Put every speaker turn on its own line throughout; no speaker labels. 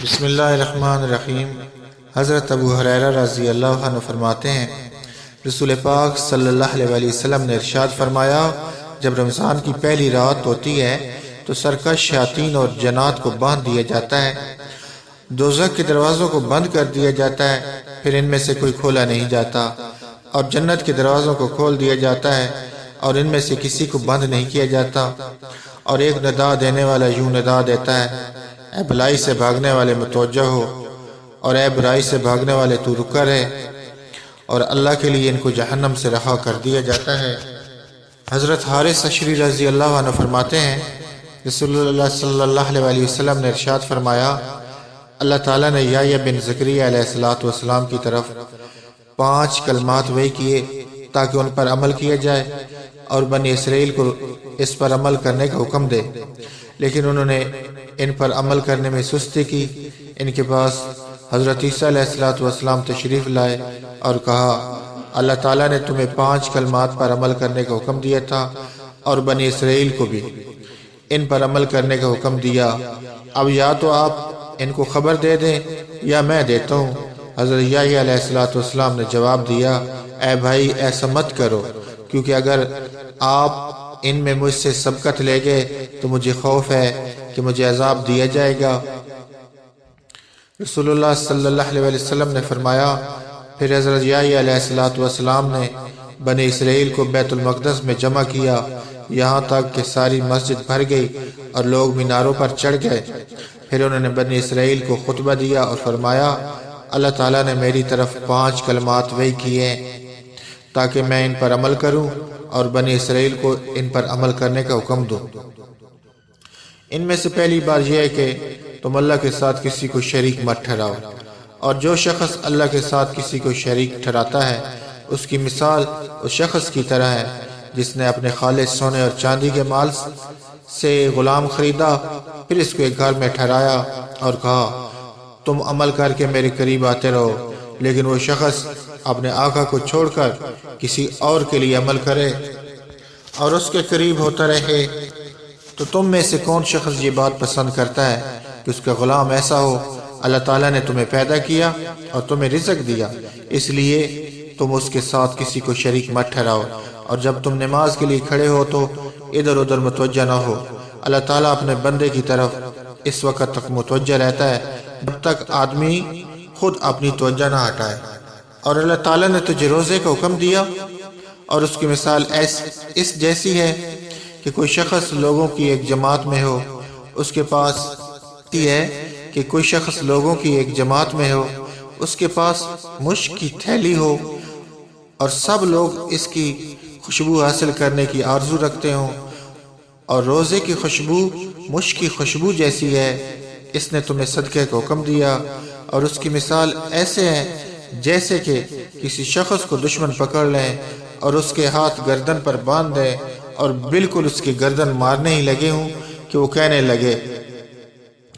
بسم اللہ الرحمن الرحیم۔ حضرت ابو ہریرہ رضی اللہ عنہ فرماتے ہیں، رسول پاک صلی اللہ علیہ وسلم نے ارشاد فرمایا، جب رمضان کی پہلی رات ہوتی ہے تو سرکش شیاطین اور جنات کو باندھ دیا جاتا ہے، دوزخ کے دروازوں کو بند کر دیا جاتا ہے، پھر ان میں سے کوئی کھولا نہیں جاتا، اور جنت کے دروازوں کو کھول دیا جاتا ہے اور ان میں سے کسی کو بند نہیں کیا جاتا، اور ایک ندا دینے والا یوں ندا دیتا ہے، اے بھلائی سے بھاگنے والے متوجہ ہو، اور اے برائی سے بھاگنے والے تو رکا رہے، اور اللہ کے لیے ان کو جہنم سے رہا کر دیا جاتا ہے۔ حضرت حارث عشری رضی اللہ عنہ فرماتے ہیں، رسول اللہ صلی اللہ علیہ وسلم نے ارشاد فرمایا، اللہ تعالیٰ نے یحییٰ بن زکریا علیہ السلام کی طرف 5 کلمات وحی کیے تاکہ ان پر عمل کیا جائے اور بنی اسرائیل کو اس پر عمل کرنے کا حکم دے، لیکن انہوں نے ان پر عمل کرنے میں سستی کی۔ ان کے پاس حضرت عیسیٰ علیہ السلام تشریف لائے اور کہا، اللہ تعالیٰ نے تمہیں 5 کلمات پر عمل کرنے کا حکم دیا تھا اور بنی اسرائیل کو بھی ان پر عمل کرنے کا حکم دیا، اب یا تو آپ ان کو خبر دے دیں یا میں دیتا ہوں۔ حضرت یحییٰ علیہ السلام نے جواب دیا، اے بھائی ایسا مت کرو، کیونکہ اگر آپ ان میں مجھ سے سبقت لے گئے تو مجھے خوف ہے کہ مجھے عذاب دیا جائے گا۔ رسول اللہ صلی اللہ علیہ وسلم نے فرمایا، پھر حضرت یحییٰ علیہ السلام نے بنی اسرائیل کو بیت المقدس میں جمع کیا، یہاں تک کہ ساری مسجد بھر گئی اور لوگ میناروں پر چڑھ گئے۔ پھر انہوں نے بنی اسرائیل کو خطبہ دیا اور فرمایا، اللہ تعالیٰ نے میری طرف 5 کلمات وحی کیے تاکہ میں ان پر عمل کروں اور بنی اسرائیل کو ان پر عمل کرنے کا حکم دوں۔ ان میں سے پہلی بات یہ ہے کہ تم اللہ کے ساتھ کسی کو شریک مت ٹھہراؤ، اور جو شخص اللہ کے ساتھ کسی کو شریک ٹھہراتا ہے اس کی مثال اس شخص کی طرح ہے جس نے اپنے خالص سونے اور چاندی کے مال سے غلام خریدا، پھر اس کو ایک گھر میں ٹھہرایا اور کہا، تم عمل کر کے میرے قریب آتے رہو، لیکن وہ شخص اپنے آقا کو چھوڑ کر کسی اور کے لیے عمل کرے اور اس کے قریب ہوتا رہے، تو تم میں سے کون شخص یہ بات پسند کرتا ہے کہ اس کا غلام ایسا ہو؟ اللہ تعالیٰ نے تمہیں پیدا کیا اور تمہیں رزق دیا، اس لیے تم اس کے ساتھ کسی کو شریک مت ٹھہراؤ، اور جب تم نماز کے لیے کھڑے ہو تو ادھر ادھر متوجہ نہ ہو۔ اللہ تعالیٰ اپنے بندے کی طرف اس وقت تک متوجہ رہتا ہے جب تک آدمی خود اپنی توجہ نہ ہٹائے۔ اور اللہ تعالیٰ نے تجھے روزے کا حکم دیا، اور اس کی مثال اس جیسی ہے کہ کوئی شخص لوگوں کی ایک جماعت میں ہو، اس کے پاس مشک کی تھیلی ہو اور سب لوگ اس کی خوشبو حاصل کرنے کی آرزو رکھتے ہوں، اور روزے کی خوشبو مشک کی خوشبو جیسی ہے۔ اس نے تمہیں صدقے کا حکم دیا، اور اس کی مثال ایسے ہے جیسے کہ کسی شخص کو دشمن پکڑ لیں اور اس کے ہاتھ گردن پر باندھ دیں اور بالکل اس کی گردن مارنے ہی لگے ہوں کہ وہ کہنے لگے،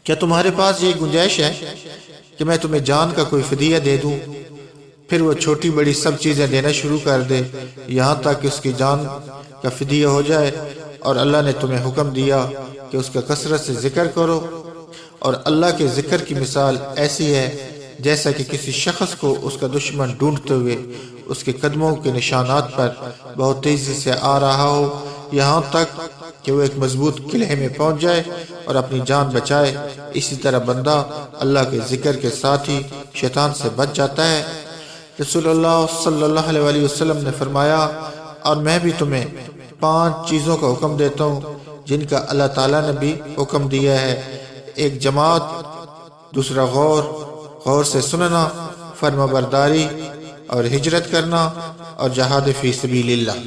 کیا تمہارے پاس یہ گنجائش ہے کہ میں تمہیں جان کا کوئی فدیہ دے دوں؟ پھر وہ چھوٹی بڑی سب چیزیں دینا شروع کر دے یہاں تک کہ اس کی جان کا فدیہ ہو جائے، اور اللہ نے تمہیں حکم دیا کہ اس کا کثرت سے ذکر کرو۔ اور اللہ کے ذکر کی مثال ایسی ہے جیسا کہ کسی شخص کو اس کا دشمن ڈھونڈتے ہوئے اس کے قدموں کے نشانات پر بہت تیزی سے آ رہا ہو، یہاں تک کہ وہ ایک مضبوط قلعے میں پہنچ جائے اور اپنی جان بچائے۔ اسی طرح بندہ اللہ کے ذکر کے ساتھ ہی شیطان سے بچ جاتا ہے۔ رسول اللہ صلی اللہ علیہ وسلم نے فرمایا، اور میں بھی تمہیں 5 چیزوں کا حکم دیتا ہوں جن کا اللہ تعالیٰ نے بھی حکم دیا ہے، ایک جماعت، دوسرا غور سے سننا، فرما برداری اور ہجرت کرنا، اور جہاد فی سبیل اللہ۔